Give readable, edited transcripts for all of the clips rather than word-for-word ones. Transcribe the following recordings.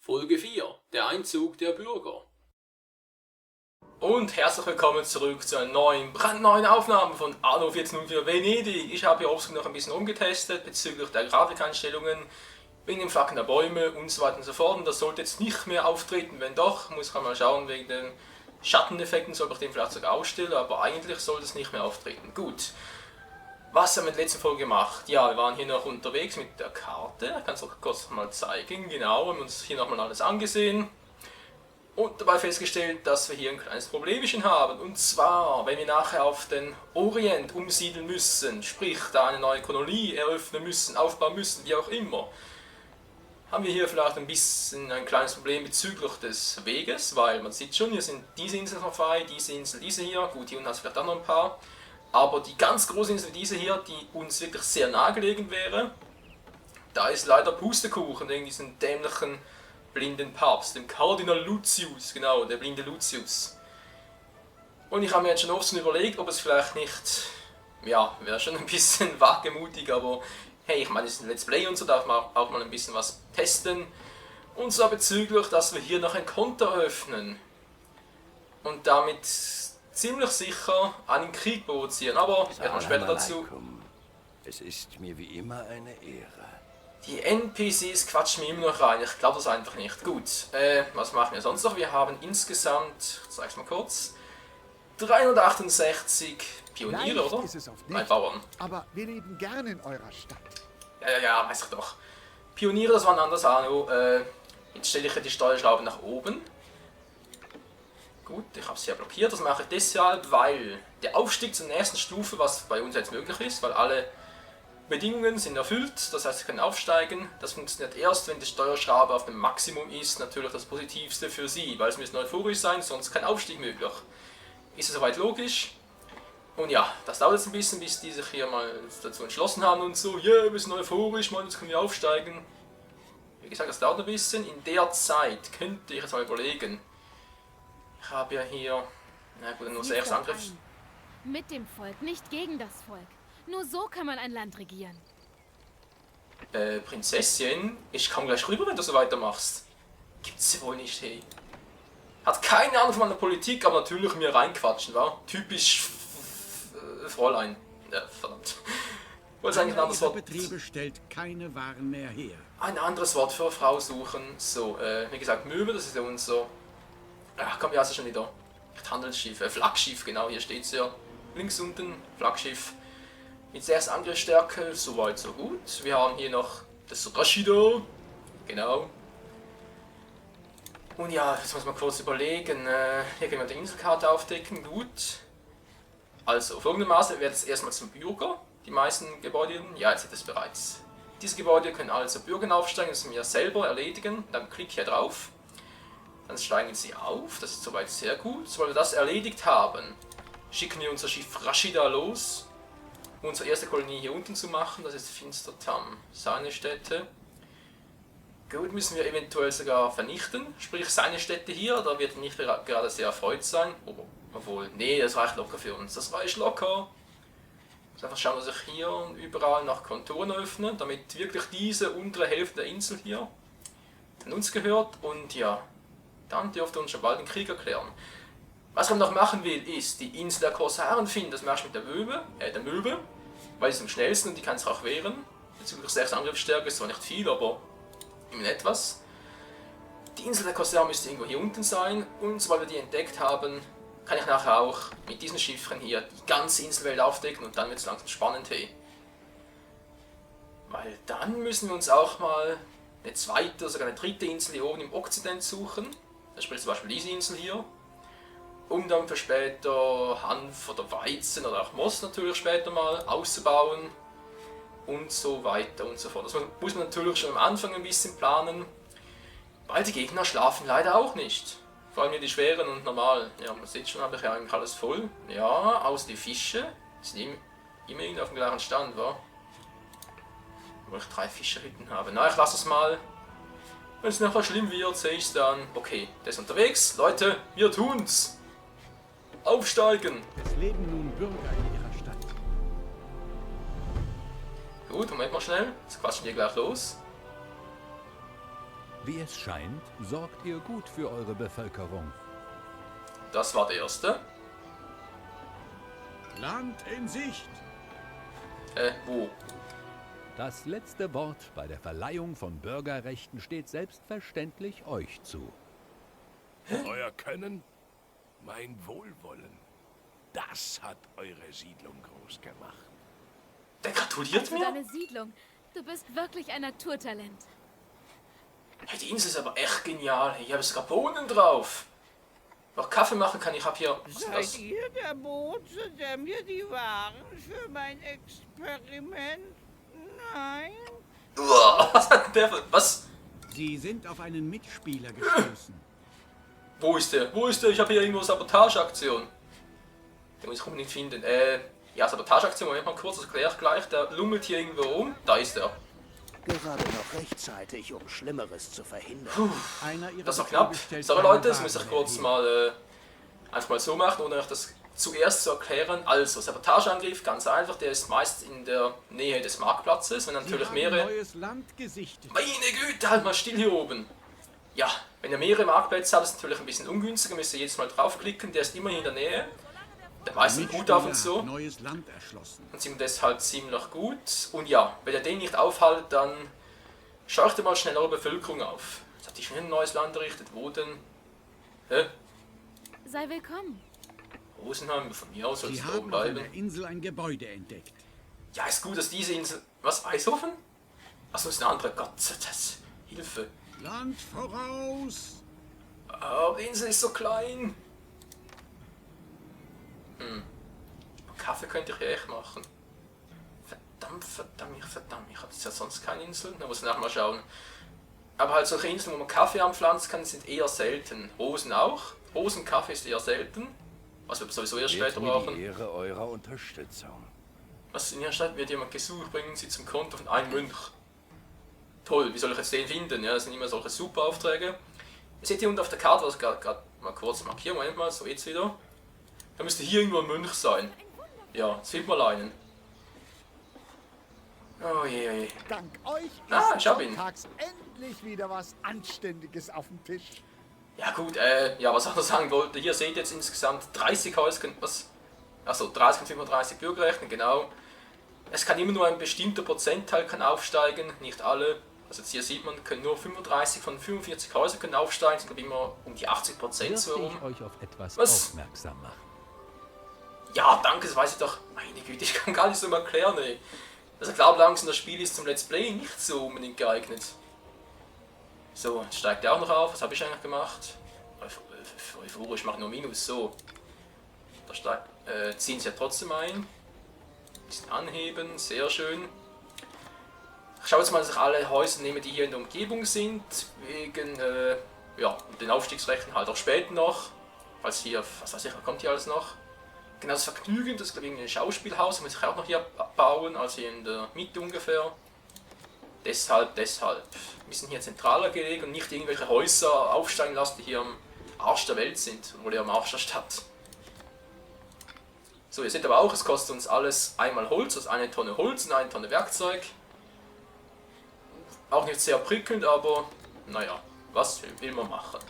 Folge 4: Der Einzug der Bürger. Und herzlich willkommen zurück zu einer brandneuen Aufnahme von Anno 1404 Venedig. Ich habe hier offscreen noch ein bisschen rumgetestet bezüglich der Grafikeinstellungen, wegen dem Flackern der Bäume und so weiter und so fort. Und das sollte jetzt nicht mehr auftreten, wenn doch, muss ich mal schauen, wegen den Schatteneffekten soll ich den vielleicht sogar ausstellen, aber eigentlich sollte es nicht mehr auftreten. Gut. Was haben wir in der letzten Folge gemacht? Ja, wir waren hier noch unterwegs mit der Karte. Ich kann es auch kurz mal zeigen. Genau, wir haben uns hier nochmal alles angesehen. Und dabei festgestellt, dass wir hier ein kleines Problemchen haben. Und zwar, wenn wir nachher auf den Orient umsiedeln müssen, sprich da eine neue Kolonie eröffnen müssen, aufbauen müssen, wie auch immer, haben wir hier vielleicht ein kleines Problem bezüglich des Weges, weil man sieht schon, hier sind diese Inseln noch frei, diese Insel, diese hier, gut, hier unten hat es vielleicht auch noch ein paar. Aber die ganz große Insel, diese hier, die uns wirklich sehr nahegelegen wäre, da ist leider Pustekuchen wegen diesem dämlichen blinden Papst, dem Kardinal Lucius, genau, der blinde Lucius. Und ich habe mir jetzt schon oft so überlegt, ob es vielleicht nicht, ja, wäre schon ein bisschen wagemutig, aber hey, ich meine, es ist ein Let's Play und so, darf man auch mal ein bisschen was testen. Und zwar bezüglich, dass wir hier noch ein Konto öffnen und damit ziemlich sicher einen Krieg provozieren, aber werden wir später dazu. Es ist mir wie immer eine Ehre. Die NPCs quatschen mir immer noch rein, ich glaube das einfach nicht. Gut, was machen wir sonst noch? Wir haben insgesamt, ich zeig's mal kurz, 368 Pioniere, Leicht oder? ist es oft Nein, nicht, Bauern. aber wir leben gern in eurer Stadt. Ja, weiß ich doch. Pioniere, das war ein anderes Anno. Jetzt stelle ich ja die Steuerschraube nach oben. Gut, ich habe es ja blockiert. Das mache ich deshalb, weil der Aufstieg zur nächsten Stufe, was bei uns jetzt möglich ist, weil alle Bedingungen sind erfüllt, das heißt, sie können aufsteigen. Das funktioniert erst, wenn die Steuerschraube auf dem Maximum ist. Natürlich das Positivste für sie, weil es müssen euphorisch sein, sonst kein Aufstieg möglich. Ist es soweit logisch? Und ja, das dauert jetzt ein bisschen, bis die sich hier mal dazu entschlossen haben und so, ja, wir sind euphorisch, Mann, jetzt können wir aufsteigen. Wie gesagt, das dauert ein bisschen. In der Zeit könnte ich jetzt mal überlegen. Ich habe ja hier, na gut, nur 6 Angriffs. Mit dem Volk, nicht gegen das Volk. Nur so kann man ein Land regieren. Prinzessin, ich komme gleich rüber, wenn du so weitermachst. Gibt's sie wohl nicht, hey. Hat keine Ahnung von meiner Politik, aber natürlich mir reinquatschen, wa? Typisch Fräulein. Ja, verdammt. Wollte eigentlich ein anderes Wort. Betriebe stellt keine Waren mehr her. Ein anderes Wort für Frau suchen. So, wie gesagt, Möwe, das ist ja unser. Ach komm, wie heißt es schon wieder? Nicht Handelsschiff, Flaggschiff, genau, hier steht es ja. Links unten, Flaggschiff. Mit 6 Angriffsstärke, soweit so gut. Wir haben hier noch das Rashida. Genau. Und ja, jetzt muss man kurz überlegen. Hier können wir die Inselkarte aufdecken. Gut. Also, folgendermaßen wird es erstmal zum Bürger. Die meisten Gebäude. Ja, jetzt seht ihr es bereits. Diese Gebäude können also Bürger aufsteigen, das müssen wir selber erledigen. Dann klick hier drauf. Dann steigen sie auf. Das ist soweit sehr gut. Sobald wir das erledigt haben, schicken wir unser Schiff Rashida los, um unsere erste Kolonie hier unten zu machen. Das ist Finstertam, seine Städte. Gut, müssen wir eventuell sogar vernichten. Sprich, seine Städte hier, da wird er nicht gerade sehr erfreut sein. Obwohl, nee, das reicht locker für uns. Das reicht locker. Also einfach schauen, dass ich hier und überall nach Konturen öffne, damit wirklich diese untere Hälfte der Insel hier an uns gehört. Und ja, dann dürfte uns schon bald den Krieg erklären. Was man noch machen will, ist die Insel der Korsaren finden. Das machst du mit der Möwe, weil sie ist am schnellsten und die kann sich auch wehren. Bezüglich 6 Angriffsstärke ist zwar nicht viel, aber immerhin etwas. Die Insel der Korsaren müsste irgendwo hier unten sein und sobald wir die entdeckt haben, kann ich nachher auch mit diesen Schiffen hier die ganze Inselwelt aufdecken und dann wird es langsam spannend, hey. Weil dann müssen wir uns auch mal eine zweite, sogar eine dritte Insel hier oben im Okzident suchen. Das spricht zum Beispiel diese Insel hier. Um dann für später Hanf oder Weizen oder auch Most natürlich später mal auszubauen und so weiter und so fort. Das muss man natürlich schon am Anfang ein bisschen planen, weil die Gegner schlafen leider auch nicht. Vor allem hier die schweren und normal. Ja, man sieht schon, habe ich ja eigentlich alles voll. Ja, außer die Fische sind immerhin auf dem gleichen Stand, wa? Wo ich 3 Fischerhütten habe. Na, ich lasse es mal. Wenn es nachher schlimm wird, sehe ich es dann. Okay, der ist unterwegs. Leute, wir tun's! Aufsteigen! Es leben nun Bürger in ihrer Stadt. Gut, Moment mal schnell. Jetzt quatschen wir gleich los. Wie es scheint, sorgt ihr gut für eure Bevölkerung. Das war der erste. Land in Sicht. Wo? Das letzte Wort bei der Verleihung von Bürgerrechten steht selbstverständlich euch zu. Euer Können, mein Wohlwollen. Das hat eure Siedlung groß gemacht. Der gratuliert Für mir? deine Siedlung. Du bist wirklich ein Naturtalent. Hey, die Insel ist aber echt genial. Hier habe sogar Bohnen drauf. Noch Kaffee machen kann ich. Hab hier... Was ist das? Seid ihr der Bote, der mir die Waren für mein Experiment? Nein? Uah, was hat denn der für... Was? Sie sind auf einen Mitspieler gestoßen. Wo ist der? Wo ist der? Ich habe hier irgendwo Sabotageaktion. Den muss ich unbedingt finden. Ja, Sabotageaktion, Moment mal kurz, das erkläre ich gleich. Der lummelt hier irgendwo rum. Da ist er. Gerade noch rechtzeitig, um Schlimmeres zu verhindern. Einer ihrer Das war knapp. Betriebe stellt Sorry keine Leute, das muss ich Waren kurz mehr mal einfach mal so machen, ohne euch das zuerst zu erklären. Also, Sabotageangriff, ganz einfach, der ist meist in der Nähe des Marktplatzes, wenn her. natürlich Sie mehrere... haben neues Land gesichtet. Meine Güte, halt mal still hier oben. Ja, wenn ihr mehrere Marktplätze habt, ist es natürlich ein bisschen ungünstiger, müsst ihr jedes Mal draufklicken, der ist immer in der Nähe. Der meistens gut auf und so. Neues Land erschlossen. Und sind deshalb ziemlich gut. Und ja, wenn ihr den nicht aufhaltet, dann scheucht ihr mal schnell eure Bevölkerung auf. Jetzt hat die schon ein neues Land errichtet. Wo denn? Hä? Sei willkommen. Rosenheim, von mir aus soll Sie es da oben haben auf bleiben. der Insel ein Gebäude entdeckt. Ja, ist gut, dass diese Insel... Was, Eishofen? Achso, ist eine andere. Gott, das... Hilfe. Land voraus! Aber die Insel ist so klein. Kaffee könnte ich ja echt machen. Verdammt, ich hatte ja sonst keine Inseln. Da muss ich nachher mal schauen. Aber halt solche Inseln, wo man Kaffee anpflanzen kann, sind eher selten. Rosen auch. Rosenkaffee ist eher selten. Was wir sowieso erst später Ehrt mir brauchen. die Ehre eurer Unterstützung. Was in Ihrer Stadt wird jemand gesucht, bringen Sie zum Konto von einem Mönch. Toll, wie soll ich jetzt den finden? Ja, das sind immer solche super Aufträge. Ihr seht hier unten auf der Karte, was ich gerade mal kurz markieren, Moment mal, so jetzt wieder. Da müsste hier irgendwo ein Mönch sein. Ja, jetzt fehlt mal einen. Oh je, oh je. Dank euch Ah, ist ich hab ihn. sonntags endlich wieder was Anständiges auf dem Tisch. Ja gut, ja, was ich noch sagen wollte, hier seht ihr jetzt insgesamt 30 Häuser, was? Achso, 30 und 35 Bürgerrechte, genau. Es kann immer nur ein bestimmter Prozentteil kann aufsteigen, nicht alle. Also jetzt hier sieht man, können nur 35 von 45 Häusern können aufsteigen, sind immer um die 80% so Dürfte herum. ich euch auf etwas Was? aufmerksam machen? Ja, danke, das weiß ich doch. Meine Güte, ich kann gar nicht so mal erklären, ey. Also klar, langsam das Spiel ist zum Let's Play nicht so unbedingt geeignet. So, jetzt steigt der auch noch auf. Was habe ich eigentlich gemacht? Euphorisch, ich mache nur Minus. So. Da ziehen sie ja trotzdem ein. Ein bisschen anheben, sehr schön. Ich schaue jetzt mal, dass ich alle Häuser nehme, die hier in der Umgebung sind. Wegen ja, den Aufstiegsrechten halt auch später noch. Falls hier, was weiß ich, was kommt hier alles noch? Genau, das Vergnügen, das ist glaube ich ein Schauspielhaus, das muss ich auch noch hier bauen, also hier in der Mitte ungefähr. Deshalb. Wir sind hier zentraler gelegen und nicht irgendwelche Häuser aufsteigen lassen, die hier am Arsch der Welt sind, oder am Arsch der Stadt. So, ihr seht aber auch, es kostet uns alles einmal Holz, also 1 Tonne Holz und 1 Tonne Werkzeug. Auch nicht sehr prickelnd, aber naja, was will man machen?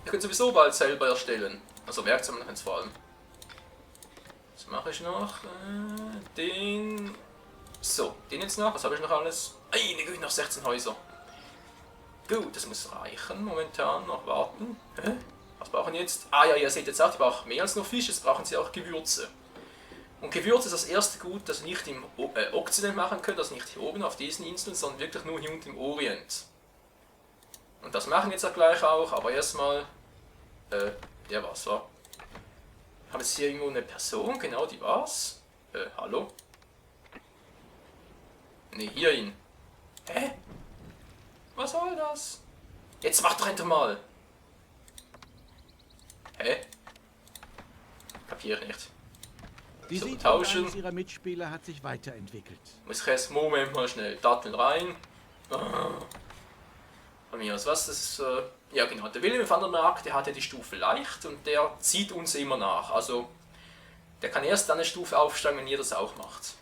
Ihr könnt sowieso bald selber erstellen, also Werkzeug vor allem. Was mache ich noch? Den... So, den jetzt noch. Was habe ich noch alles? Eine Güte, noch 16 Häuser. Gut, das muss reichen. Momentan noch warten. Hä? Was brauchen die jetzt? Ah ja, ihr seht jetzt auch, die brauchen mehr als nur Fisch. Jetzt brauchen sie auch Gewürze. Und Gewürze ist das erste Gut, das ihr nicht im Okzident machen könnt, also nicht hier oben auf diesen Inseln, sondern wirklich nur hier unten im Orient. Und das machen wir jetzt auch gleich auch, aber erstmal... ja, was war? Wir haben jetzt hier irgendwo eine Person, genau, die war's. Hallo? Ne, hier ihn. Hä? Was soll das? Jetzt mach doch endlich mal! Hä? Kapier ich nicht. Die So, Siedlung tauschen. eines ihrer Mitspieler hat sich weiterentwickelt. Muss ich erst Moment mal schnell Datteln rein. Von mir aus was? Das ist, ja genau, der Wilhelm van der Mark, der hatte die Stufe leicht und der zieht uns immer nach. Also der kann erst eine Stufe aufsteigen, wenn ihr das auch macht.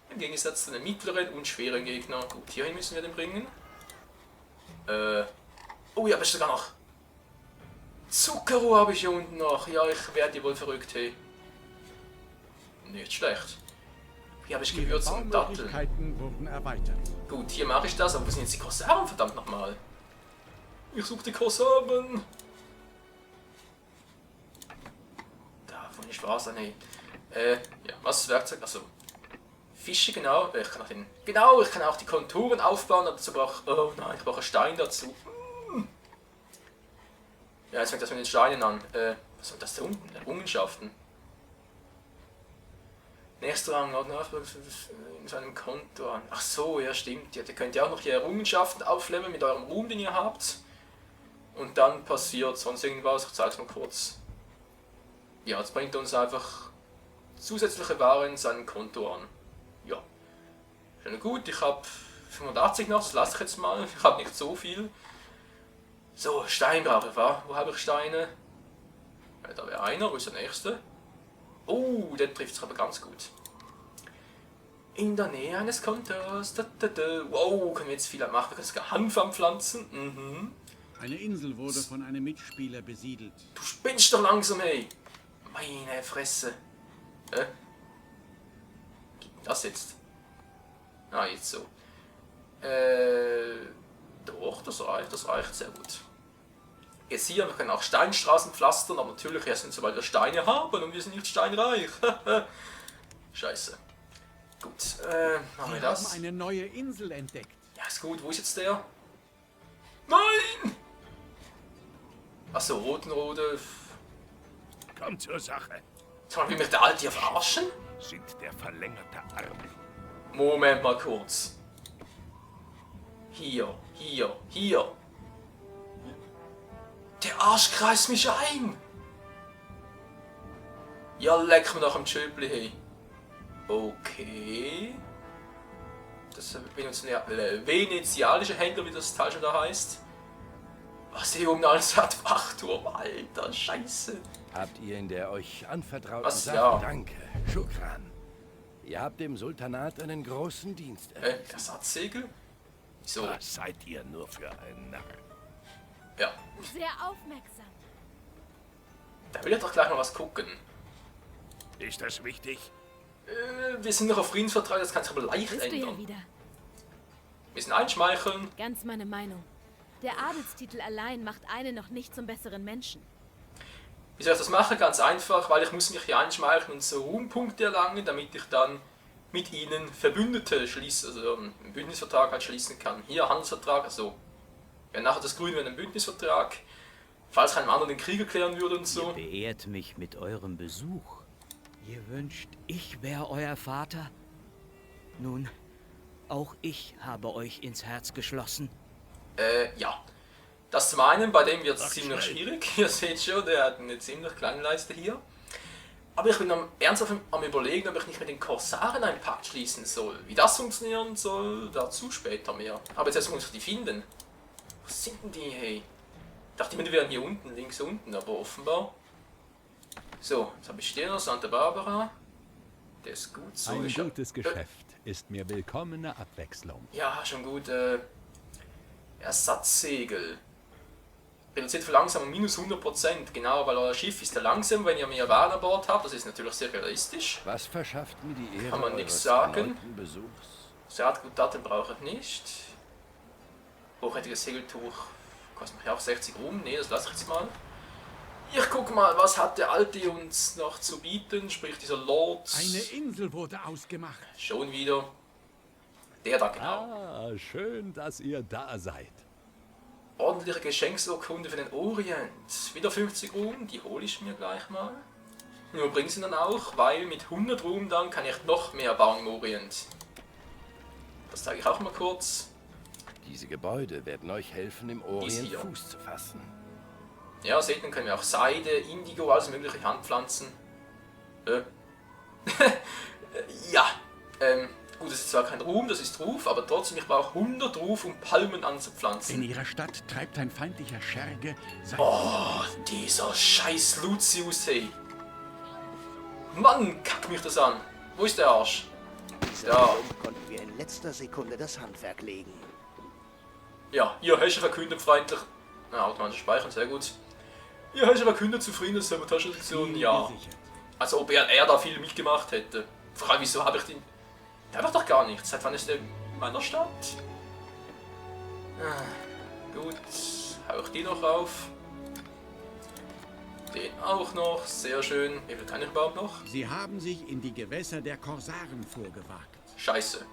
Im Gegensatz zu den mittleren und schweren Gegner. Gut, hierhin müssen wir den bringen. Oh ja, aber ist sogar noch... Zuckerrohr habe ich hier unten noch. Ja, ich werde die wohl verrückt, hey. Nicht schlecht. Hier habe ich Gewürze und Datteln. Baumöglichkeiten wurden erweitert. Gut, hier mache ich das, aber wo sind jetzt die Korsaren, verdammt nochmal? Ich suche die Korsaren. Davon nicht wahr sein, hey. Ja, was ist das Werkzeug? Achso. Fische, genau. Ich kann auch ich kann auch die Konturen aufbauen, aber dazu brauche ich... Oh nein, ich brauche Stein dazu. Ja, jetzt fängt das mit den Steinen an. Was soll das da unten? Errungenschaften. Nächster Rang, in seinem Konto an. Ach so, ja stimmt. Ja, ihr könnt ja auch noch hier Errungenschaften aufleveln mit eurem Ruhm, den ihr habt. Und dann passiert sonst irgendwas. Ich zeig's mal kurz. Ja, jetzt bringt uns einfach zusätzliche Ware in seinem Konto an. Ja. Schön gut, ich habe 85 noch, das lasse ich jetzt mal. Ich habe nicht so viel. So, Stein brauche ich, wa? Wo habe ich Steine? Ja, da wäre einer, wo ist der nächste? Oh, der trifft sich aber ganz gut. In der Nähe eines Kontos. Wow, können wir jetzt viel machen. Wir können sogar Hanf anpflanzen. Mhm. Eine Insel wurde von einem Mitspieler besiedelt. Du spinnst doch langsam, ey. Meine Fresse. Das jetzt? Ah, jetzt so. Doch, das reicht sehr gut. Jetzt hier, wir können auch Steinstraßen pflastern, aber natürlich erst nicht, sobald wir Steine haben und wir sind nicht steinreich. Scheiße. Gut, machen wir das. Wir haben eine neue Insel entdeckt. Ja, ist gut. Wo ist jetzt der? Nein! Achso, Rotenrode. Komm zur Sache. Sag mal, will mich der Alte hier verarschen? Sind der verlängerte Arm. Moment mal kurz. Hier. Der Arsch kreist mich ein. Ja, leck mir nach dem Schöbli, hey. Okay. Das ist ein venezianischer Händler, wie das Teil schon da heißt. Was hier oben alles hat, Wachturm, alter Scheiße. Habt ihr in der euch anvertrauten Was? Sache? Ja. Danke, Schukran. Ihr habt dem Sultanat einen großen Dienst erwiesen. Ersatzsegel? So. Was seid ihr nur für ein Narr? Ja. Sehr aufmerksam. Da will ich doch gleich mal was gucken. Ist das wichtig? Wir sind noch auf Friedensvertrag, das kann sich aber leicht Bist du ändern. ja wieder. Wir müssen einschmeicheln. Ganz meine Meinung. Der Adelstitel allein macht einen noch nicht zum besseren Menschen. Wie soll ich das machen? Ganz einfach, weil ich muss mich hier einschmeicheln und so Ruhmpunkte erlangen, damit ich dann mit ihnen Verbündete schließen, also einen Bündnisvertrag halt schließen kann. Hier Handelsvertrag, also ja, nachher das Grüne wäre ein Bündnisvertrag, falls ich einem anderen den Krieg erklären würde und so. Ihr beehrt mich mit eurem Besuch. Ihr wünscht, ich wäre euer Vater? Nun, auch ich habe euch ins Herz geschlossen. Ja. Das zum einen, bei dem wird es Sag ziemlich schnell. schwierig. Ihr seht schon, der hat eine ziemlich kleine Leiste hier. Aber ich bin ernsthaft am Überlegen, ob ich nicht mit den Korsaren einen Pakt schließen soll. Wie das funktionieren soll, dazu später mehr. Aber jetzt erstmal muss ich die finden. Wo sind denn die, hey? Ich dachte immer, die wären hier unten, links unten, aber offenbar. So, jetzt habe ich den noch, Santa Barbara. Der ist gut so. Ein ist gutes Geschäft ist mir willkommene Abwechslung. Ja, schon gut. Ersatzsegel. Reduziert Verlangsamung minus 100%. Genau, weil euer Schiff ist ja langsam, wenn ihr mehr Waren an Bord habt. Das ist natürlich sehr realistisch. Was verschafft mir die Ehre Kann man nichts eures sagen. erneuten Besuchs? Saatgutdatteln brauche ich nicht. Hochwertiges Segeltuch kostet mich auch 60 Ruhm. Ne, das lasse ich jetzt mal. Ich guck mal, was hat der Alte uns noch zu bieten? Sprich, dieser Lord. Eine Insel wurde ausgemacht. Schon wieder. Der da genau. Ah, schön, dass ihr da seid. Ordentliche Geschenksurkunde für den Orient. Wieder 50 Ruhm, die hole ich mir gleich mal. Nur bring sie dann auch, weil mit 100 Ruhm dann kann ich noch mehr bauen im Orient. Das zeige ich auch mal kurz. Diese Gebäude werden euch helfen, im Orient hier. Fuß zu fassen. Ja, seht, dann können wir auch Seide, Indigo, alles mögliche anpflanzen. Ja, gut, das ist zwar kein Ruhm, das ist Ruf, aber trotzdem, ich brauche 100 Ruf, um Palmen anzupflanzen. In ihrer Stadt treibt ein feindlicher Scherge sein... Oh, dieser scheiß Lucius, hey. Mann, kack mich das an. Wo ist der Arsch? Dieser Raum konnten wir in letzter Sekunde das Handwerk legen. Ja, ihr Herrscher verkündet freundlich... Na, automatisch speichern, sehr gut. Ihr Herrscher verkündet zufriedene Sabotageaktion, ja. Gesichert. Als ob er da viel mitgemacht hätte. Vor allem, wieso habe ich den... Der macht doch gar nichts. Seit wann ist der in meiner Stadt? Gut, hau ich die noch auf. Den auch noch, sehr schön. Wie viel kann ich überhaupt noch? Sie haben sich in die Gewässer der Korsaren vorgewagt. Scheiße.